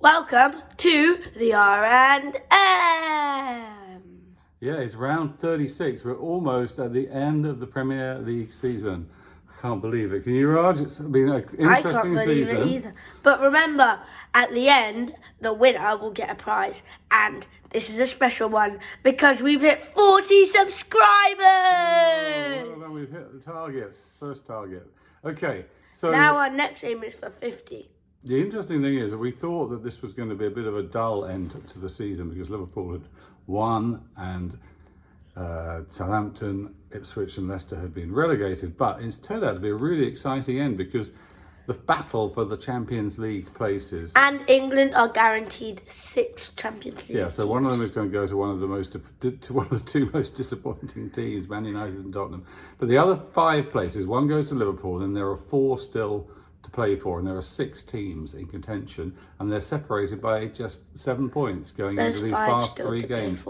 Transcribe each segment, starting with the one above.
Welcome to the R&M. Yeah, it's round 36. We're almost at the end of the Premier League season. I can't believe it. Can you, Raj? It's been an interesting season. I can't believe it either. But remember, at the end, the winner will get a prize. And this is a special one because we've hit 40 subscribers. Well, we've hit the target, first target. Okay, so now our next aim is for 50. The interesting thing is that we thought that this was going to be a bit of a dull end to the season because Liverpool had won and Southampton, Ipswich and Leicester had been relegated. But it's turned out to be a really exciting end because the battle for the Champions League places. And England are guaranteed 6 Champions League. Yeah, so one of them is going to go to one of the two most disappointing teams, Man United and Tottenham. But the other 5 places, one goes to Liverpool, and there are 4 still to play for, and there are 6 teams in contention, and they're separated by just 7 points going into these past 3 games.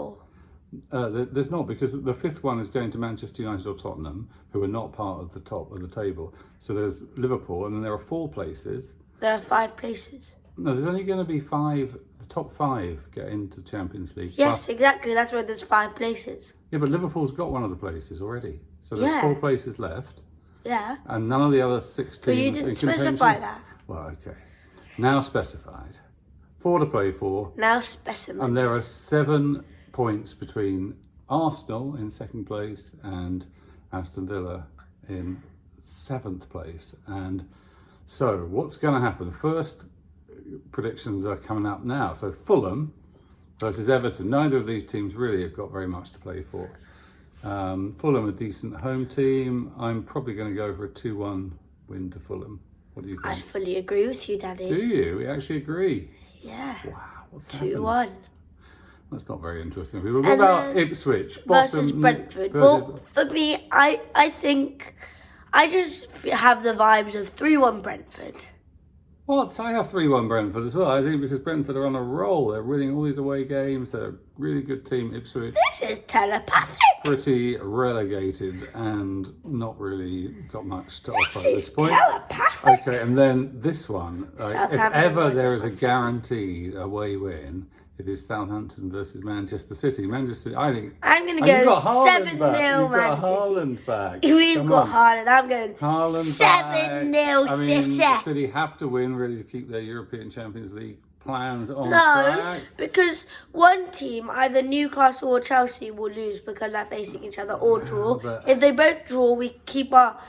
There's not, because the 5th one is going to Manchester United or Tottenham, who are not part of the top of the table. So there's Liverpool, and then there are 4 places. There are 5 places. No, there's only going to be 5. The top 5 get into Champions League. Yes, exactly. That's why there's 5 places. Yeah, but Liverpool's got one of the places already. So there's 4 places left. Yeah. And none of the other 6 teams. But you didn't specify that. Well, okay. Now specified. 4 to play for. Now specimen. And there are 7 points between Arsenal in 2nd place and Aston Villa in 7th place. And so what's going to happen? The first predictions are coming up now. So Fulham versus Everton. Neither of these teams really have got very much to play for. Fulham, a decent home team. I'm probably going to go for a 2-1 win to Fulham. What do you think? I fully agree with you, Daddy. Do you? We actually agree? Yeah. Wow, what's 2-1. That's not very interesting. What about Ipswich? Versus Brentford. Well, for me, I think I just have the vibes of 3-1 Brentford. What? I have 3-1 Brentford as well. I think because Brentford are on a roll. They're winning all these away games. They're a really good team. Ipswich. This is telepathic. Pretty relegated and not really got much to offer at this point. Telepathic. Okay, and then this one. If ever there is a guaranteed away win, it is Southampton versus Manchester City. Manchester City, I think. I'm going to go 7-0 Man City. You've got Haaland back. We've got Haaland. I'm going Haaland 7-0 City. City have to win really to keep their European Champions League plans on track. Because one team, either Newcastle or Chelsea, will lose because they're facing each other or draw. If they both draw, we keep our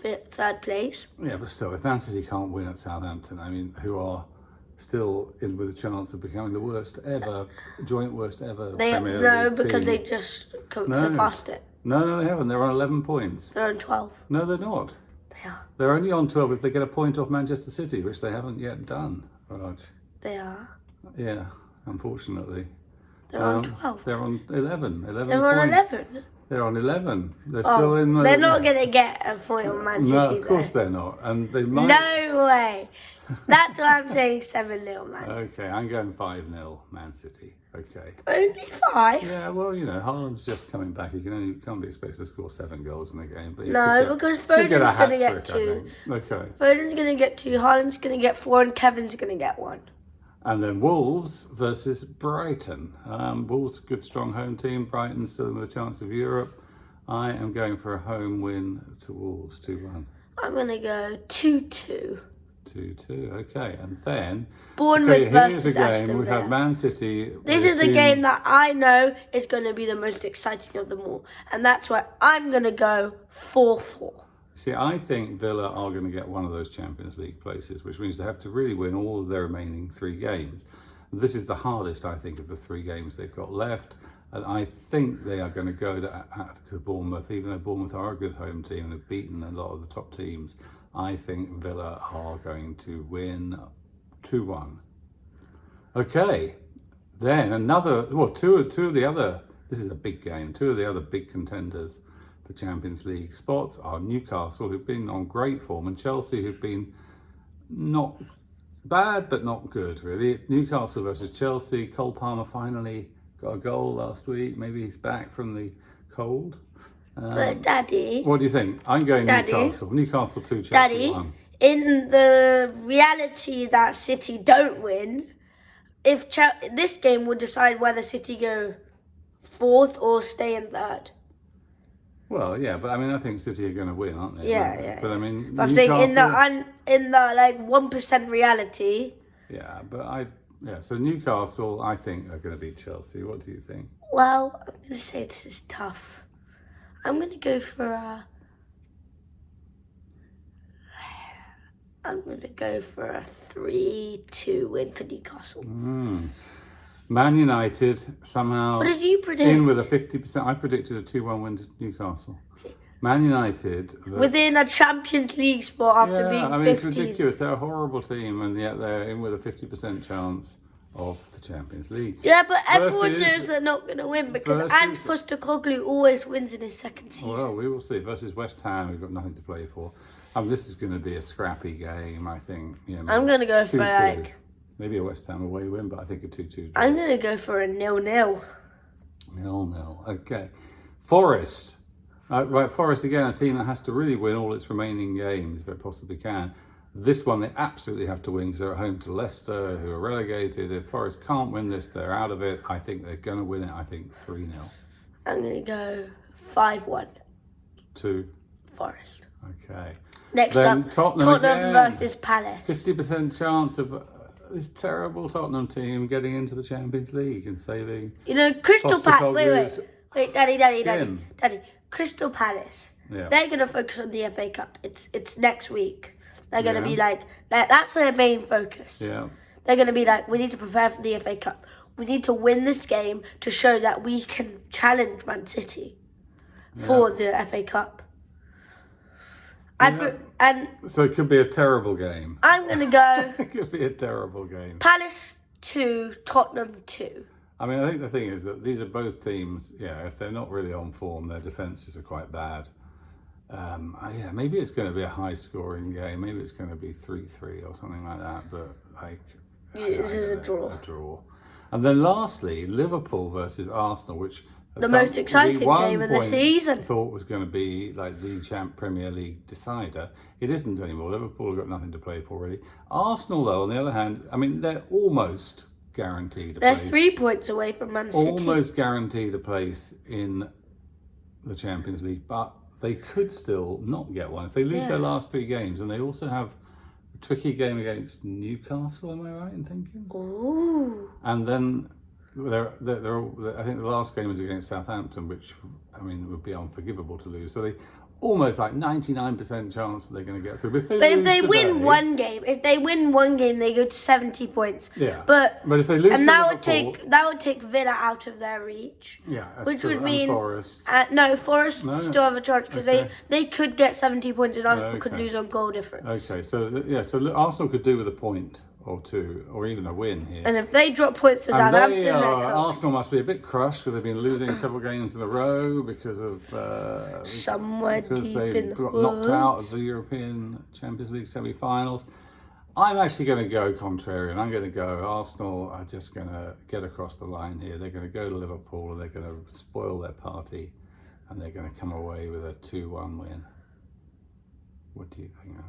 3rd place. Yeah, but still, if Man City can't win at Southampton, I mean, who are still in with a chance of becoming the worst ever, joint worst ever Premier League because team. they just couldn't past it. No, they haven't. They're on 11 points. They're on 12. No, they're not. They are. They're only on 12 if they get a point off Manchester City, which they haven't yet done, Raj. They are. Yeah, unfortunately. They're on 12. They're on 11. 11 They're points. on 11. They're on 11. They're still in. They're not going to get a point on Man City. No, of course they're not. And they might. No way. That's why I'm saying 7-0, man. Okay, I'm going 5-0 Man City. Okay. Only 5? Yeah, well, you know, Haaland's just coming back. He can't be expected to score 7 goals in a game. But because Foden's going to get 2. Okay. Foden's going to get 2. Haaland's going to get 4, and Kevin's going to get 1. And then Wolves versus Brighton. Wolves, good strong home team. Brighton still with a chance of Europe. I am going for a home win to Wolves, 2-1. I'm going to go 2-2. 2-2, okay. And then Bournemouth versus here's a game. Aston Villa. We've had Man City. This is a game that I know is going to be the most exciting of them all. And that's why I'm going to go 4-4. See, I think Villa are going to get one of those Champions League places, which means they have to really win all of their remaining 3 games. This is the hardest, I think, of the 3 games they've got left. And I think they are going to go to Bournemouth, even though Bournemouth are a good home team and have beaten a lot of the top teams. I think Villa are going to win 2-1. Okay, then two of the other, this is a big game, 2 of the other big contenders for Champions League spots are Newcastle, who've been on great form, and Chelsea, who've been not bad, but not good, really. It's Newcastle versus Chelsea. Cole Palmer finally got a goal last week. Maybe he's back from the cold. But Daddy, What do you think? I'm going Daddy, Newcastle. Newcastle 2, Chelsea Daddy, 1. in the reality that City don't win, this game will decide whether City go fourth or stay in third. Well, yeah, but I mean, I think City are going to win, aren't they? Yeah. But I mean, But I'm saying Newcastle. in the like 1% reality. Yeah, so Newcastle, I think, are going to beat Chelsea. What do you think? Well, I'm going to say this is tough. I'm going to go for a 3-2 win for Newcastle. Man United somehow What did you predict? in with a 50%. I predicted a 2-1 win to Newcastle. Man United Within a Champions League spot after being 15th. I mean, it's ridiculous. They're a horrible team, and yet they're in with a 50% chance of the Champions League. Yeah, but everyone knows they're not going to win because Ange Postecoglou always wins in his second season. Well, we will see. Versus West Ham, we've got nothing to play for. This is going to be a scrappy game, I think. I'm going to go 2-2. for like... Maybe a West Ham away win, but I think a 2-2 draw. I'm going to go for a 0-0. 0-0. Okay. Forest. Right, Forest again, a team that has to really win all its remaining games if it possibly can. This one they absolutely have to win because they're at home to Leicester, who are relegated. If Forest can't win this, they're out of it. I think they're going to win it. I think 3-0. I'm going to go 5-1. To Forest. Okay. Next then up, Tottenham versus Palace. 50% chance of this terrible Tottenham team getting into the Champions League and saving. Crystal Palace. Wait, Daddy. Crystal Palace. Yeah. They're gonna focus on the FA Cup. It's next week. They're gonna be like that's their main focus. Yeah. They're gonna be like, we need to prepare for the FA Cup. We need to win this game to show that we can challenge Man City for the FA Cup. So it could be a terrible game. I'm going to go... It could be a terrible game. Palace 2, Tottenham 2. I mean, I think the thing is that these are both teams, if they're not really on form, their defences are quite bad. Maybe it's going to be a high-scoring game. Maybe it's going to be 3-3 or something like that. But, this is a draw. A draw. And then lastly, Liverpool versus Arsenal, which... The most exciting game of the season. Thought was going to be like the Premier League decider. It isn't anymore. Liverpool have got nothing to play for really. Arsenal, though, on the other hand, I mean, they're almost guaranteed a place. They're 3 points away from Man City. Almost guaranteed a place in the Champions League, but they could still not get one if they lose their last 3 games. And they also have a tricky game against Newcastle. Am I right in thinking? Ooh. And then. I think the last game is against Southampton, which would be unforgivable to lose. So they almost like 99% chance that they're going to get through. But if they win one game, they go to 70 points. Yeah. But if they lose, and that would take Villa out of their reach. Yeah, that's which true. would mean Forest. Forest still have a chance because they could get 70 points and Arsenal could lose on goal difference. Okay, so Arsenal could do with a point or 2, or even a win here. And if they drop points to Southampton, Arsenal must be a bit crushed because they've been losing several games in a row because of they got knocked out of the European Champions League semi-finals. I'm actually going to go contrarian. I'm going to go Arsenal are just going to get across the line here. They're going to go to Liverpool and they're going to spoil their party and they're going to come away with a 2-1 win. What do you think, Arj?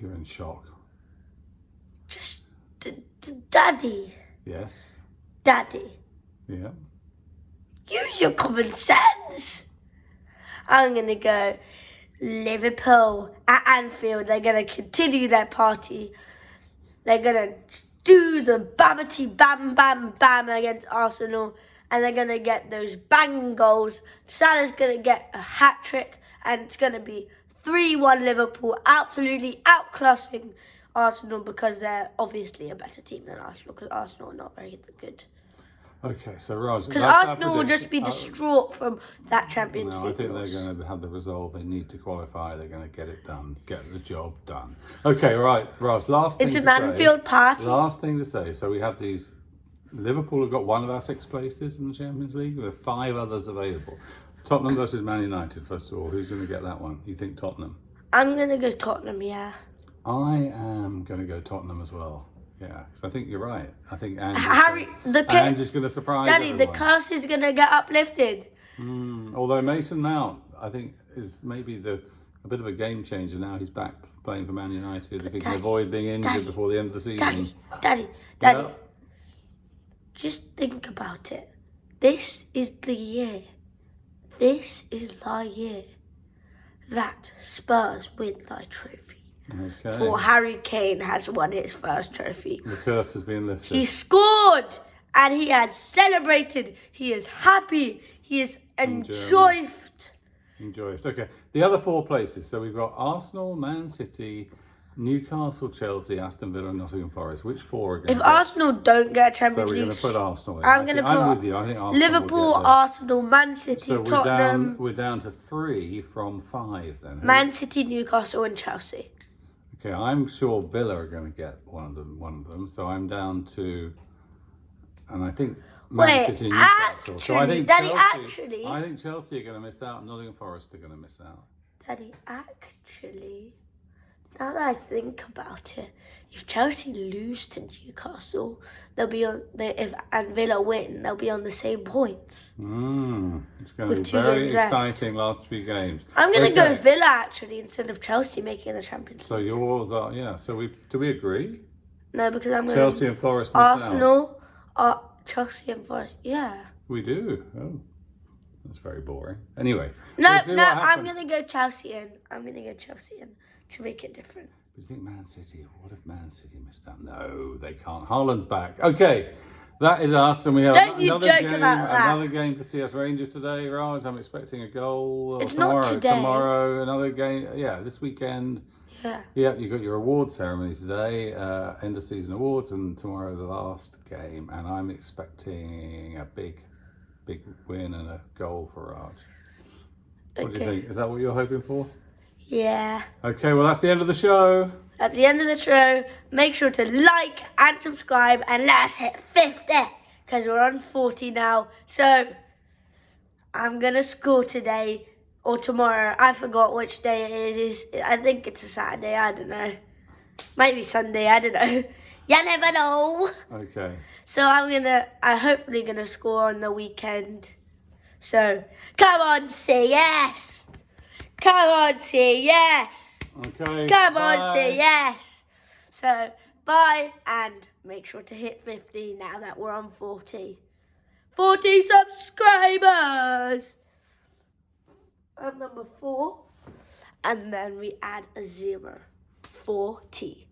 You're in shock. Just, Daddy. Yes. Daddy. Yeah. Use your common sense. I'm going to go Liverpool at Anfield. They're going to continue their party. They're going to do the bammity bam bam bam against Arsenal. And they're going to get those bang goals. Salah's going to get a hat-trick. And it's going to be 3-1 Liverpool, absolutely outclassing Arsenal because they're obviously a better team than Arsenal because Arsenal are not very good. Okay, so Raj, because Arsenal will just be distraught from that Champions League. I think they're going to have the resolve they need to qualify. They're going to get it done, get the job done. Okay, right, Raj, last thing to say. It's an Anfield party. Last thing to say. So we have these. Liverpool have got one of our 6 places in the Champions League. We have 5 others available. Tottenham versus Man United, first of all. Who's going to get that one? You think Tottenham? I'm going to go Tottenham, yeah. I am going to go Tottenham as well. Yeah, because I think you're right. I think Ange is going to surprise Daddy, everyone. the curse is going to get uplifted. Although Mason Mount, I think is maybe a bit of a game changer now. He's back playing for Man United. If he can Daddy, avoid being injured Daddy, before the end of the season. Daddy. Yeah. Just think about it. This is the year. This is the year that Spurs win the trophy. Okay. For Harry Kane has won his first trophy. The curse has been lifted. He scored and he has celebrated. He is happy. He is enjoyed. Okay. The other 4 places. So we've got Arsenal, Man City, Newcastle, Chelsea, Aston Villa, and Nottingham Forest. Which 4 are going to If Arsenal don't get a So Champions we're going League, to put Arsenal in. I'm going to I'm put with you. I think Arsenal Liverpool, will get there. Arsenal, Man City, So Tottenham, we're down to 3 from 5 then. Man City, Newcastle, and Chelsea. Okay, I'm sure Villa are going to get one of them. So I'm down to, and I think Man City and Newcastle. So I think I think Chelsea are going to miss out, and Nottingham Forest are going to miss out. Daddy, actually, now that I think about it, if Chelsea lose to Newcastle, they'll be on. And Villa win, they'll be on the same points. It's going to With be 2 very games left. exciting last few games. I'm going to go Villa actually instead of Chelsea making the Champions League. So yours are So do we agree? No, because I'm going Chelsea and Forest miss out. Arsenal, Chelsea and Forest. Yeah. We do. Oh, that's very boring. Anyway. No, we'll see what I'm happens. going to go Chelsea in. I'm going to go Chelsea in to make it different. Do you think Man City? What if Man City missed out? No, they can't. Haaland's back. Okay, that is us, and we have Don't you another joke game. about that. Another game for CS Rangers today, Raj. I'm expecting a goal. It's tomorrow. not today. Tomorrow, another game. Yeah, this weekend. Yeah. Yeah, you got your award ceremony today, end of season awards, and tomorrow the last game. And I'm expecting a big win and a goal for Raj. What do you think? Is that what you're hoping for? Yeah. Okay, well, that's the end of the show. At the end of the show, make sure to like and subscribe and let us hit 50 because we're on 40 now. So I'm going to score today or tomorrow. I forgot which day it is. I think it's a Saturday. I don't know. Might be Sunday. I don't know. You never know. Okay. So I'm hopefully going to score on the weekend. So come on, say yes. Come on, say yes. Okay. Come bye. on, say yes. So, bye, and make sure to hit 50 now that we're on 40. 40 subscribers. And number 4. And then we add a 0. 40.